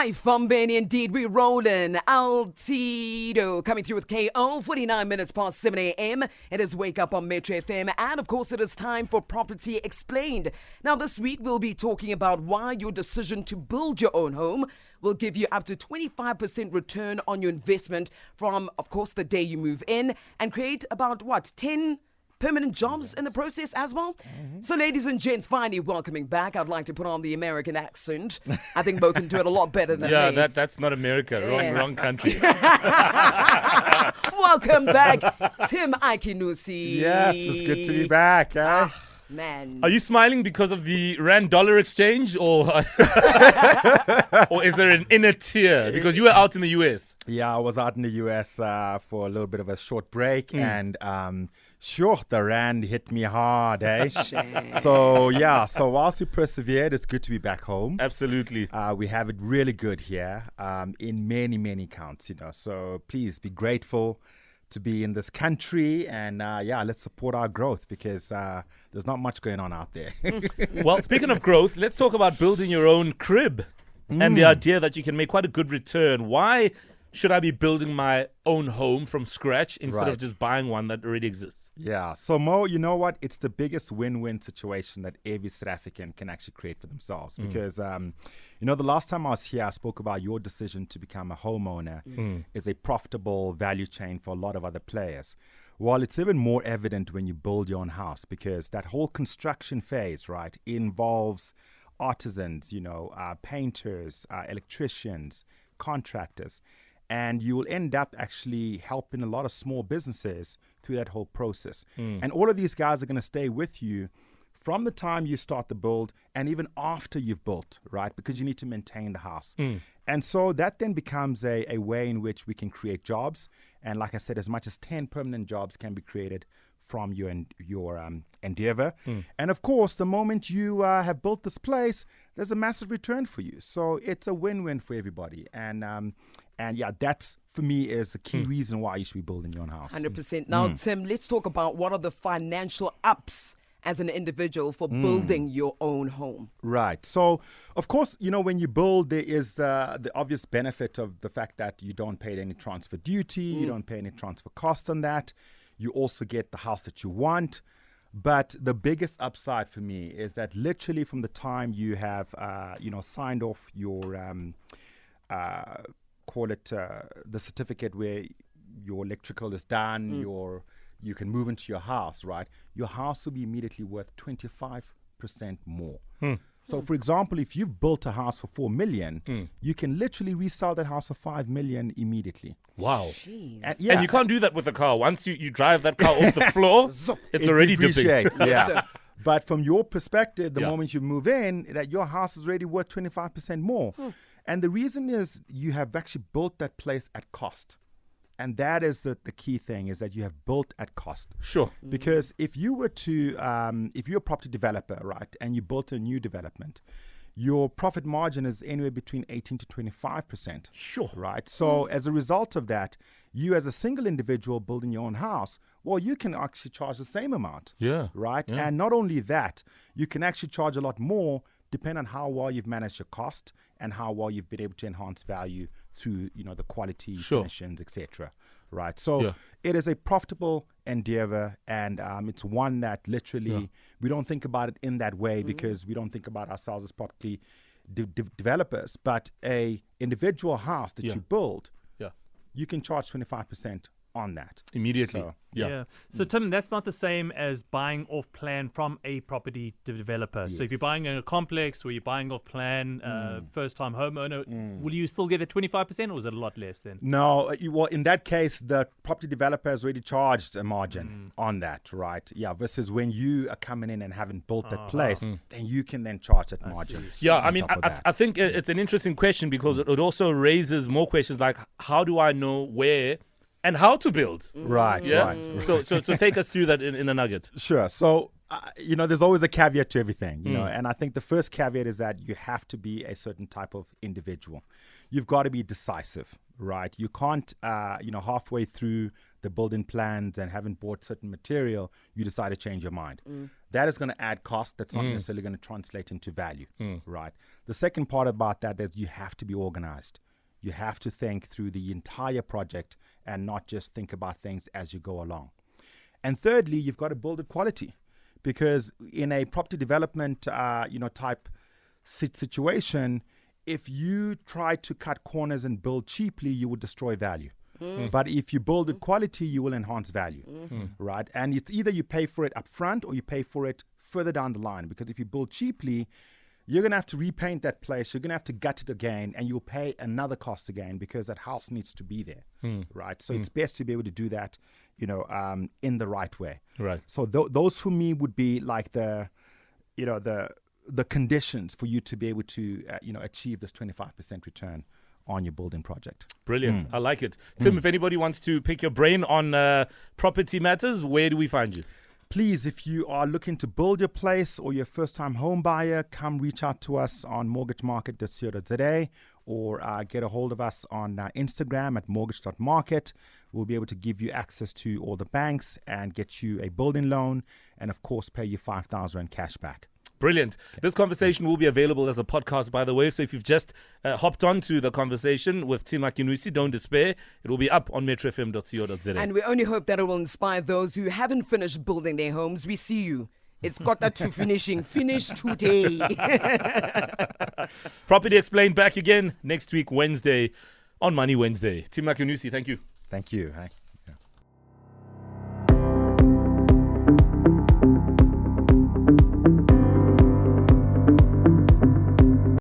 I from Benny, indeed, we rolling. Altido coming through with KO, 49 minutes past 7 a.m. It is Wake Up on MetroFM, and of course, it is time for Property Explained. Now, this week, we'll be talking about why your decision to build your own home will give you up to 25% return on your investment from, of course, the day you move in, and create about, 10 permanent jobs in the process as well. So ladies and gents, finally welcoming back. I'd like to put on the American accent. I think Mo can do it a lot better than me. That's not America. Wrong country. Welcome back, Tim Aikinusi. Yes, it's good to be back. Man. Are you smiling because of the rand-dollar exchange, or or is there an inner tear because you were out in the US? Yeah, I was out in the US for a little bit of a short break, and sure, the rand hit me hard, eh? So whilst we persevered, it's good to be back home. Absolutely. We have it really good here in many counts, So please be grateful to be in this country, and let's support our growth because there's not much going on out there. Well, speaking of growth, let's talk about building your own crib and the idea that you can make quite a good return. Why should I be building my own home from scratch instead of just buying one that already exists? Yeah. So Mo, you know what? It's the biggest win-win situation that every South African can actually create for themselves. Because, the last time I was here, I spoke about your decision to become a homeowner is a profitable value chain for a lot of other players. Well, it's even more evident when you build your own house because that whole construction phase, right, involves artisans, painters, electricians, contractors. And you will end up actually helping a lot of small businesses through that whole process. And all of these guys are going to stay with you from the time you start the build and even after you've built, right? Because you need to maintain the house. And so that then becomes a way in which we can create jobs. And like I said, as much as 10 permanent jobs can be created from your endeavor. And of course, the moment you have built this place, there's a massive return for you. So it's a win-win for everybody. And that's, for me, is the key reason why you should be building your own house. 100%. Now, Tim, let's talk about what are the financial ups as an individual for building your own home. Right. So, of course, when you build, there is the obvious benefit of the fact that you don't pay any transfer duty, you don't pay any transfer costs on that. You also get the house that you want. But the biggest upside for me is that literally from the time you have, signed off your, the certificate where your electrical is done, you can move into your house, right? Your house will be immediately worth 25% more. So, for example, if you've built a house for 4 million, you can literally resell that house for 5 million immediately. Wow. Jeez. And you can't do that with a car. Once you drive that car off the floor, it's already dipping. Yeah. But from your perspective, the moment you move in, that your house is already worth 25% more. And the reason is you have actually built that place at cost. And that is the key thing, is that you have built at cost. Sure. Because if you were to, if you're a property developer, right, and you built a new development, your profit margin is anywhere between 18 to 25%. Sure. Right. So as a result of that, you as a single individual building your own house, well, you can actually charge the same amount. Yeah. Right. Yeah. And not only that, you can actually charge a lot more depending on how well you've managed your cost and how well you've been able to enhance value through, the quality, finishes, etc. Right. So it is a profitable endeavor, and it's one that literally we don't think about it in that way because we don't think about ourselves as property developers. But a individual house that you build, you can charge 25% on that immediately. So, So Tim, that's not the same as buying off plan from a property developer. So if you're buying in a complex or you're buying off plan, first time homeowner, will you still get a 25% or is it a lot less then? No, well, in that case, the property developer has already charged a margin on that, right? Yeah, versus when you are coming in and haven't built that place, then you can then charge that margin. Yeah, I mean, I think it's an interesting question because it also raises more questions like, how do I know where and how to build? Right. So take us through that in a nugget. Sure. So, there's always a caveat to everything, and I think the first caveat is that you have to be a certain type of individual. You've got to be decisive, right? You can't, halfway through the building plans and haven't bought certain material, you decide to change your mind. That is going to add cost. That's not necessarily going to translate into value, right? The second part about that is you have to be organized. You have to think through the entire project and not just think about things as you go along. And thirdly, you've got to build with quality, because in a property development, type situation, if you try to cut corners and build cheaply, you will destroy value. But if you build with quality, you will enhance value, right? And it's either you pay for it up front or you pay for it further down the line, because if you build cheaply, you're going to have to repaint that place. You're going to have to gut it again, and you'll pay another cost again because that house needs to be there, right? So it's best to be able to do that, in the right way. Right. So those for me would be like the conditions for you to be able to, achieve this 25% return on your building project. Brilliant. I like it. Tim, if anybody wants to pick your brain on property matters, where do we find you? Please, if you are looking to build your place or you're a first-time home buyer, come reach out to us on mortgagemarket.co.za or get a hold of us on Instagram at mortgage.market. We'll be able to give you access to all the banks and get you a building loan and, of course, pay you 5,000 Rand cash back. Brilliant. This conversation will be available as a podcast, by the way. So if you've just hopped onto the conversation with Tim Akinusi, don't despair. It will be up on metrofm.co.za. And we only hope that it will inspire those who haven't finished building their homes. We see you. It's got that to finishing. Finish today. Property Explained back again next week, Wednesday, on Money Wednesday. Tim Akinusi, thank you. Thank you. Hi.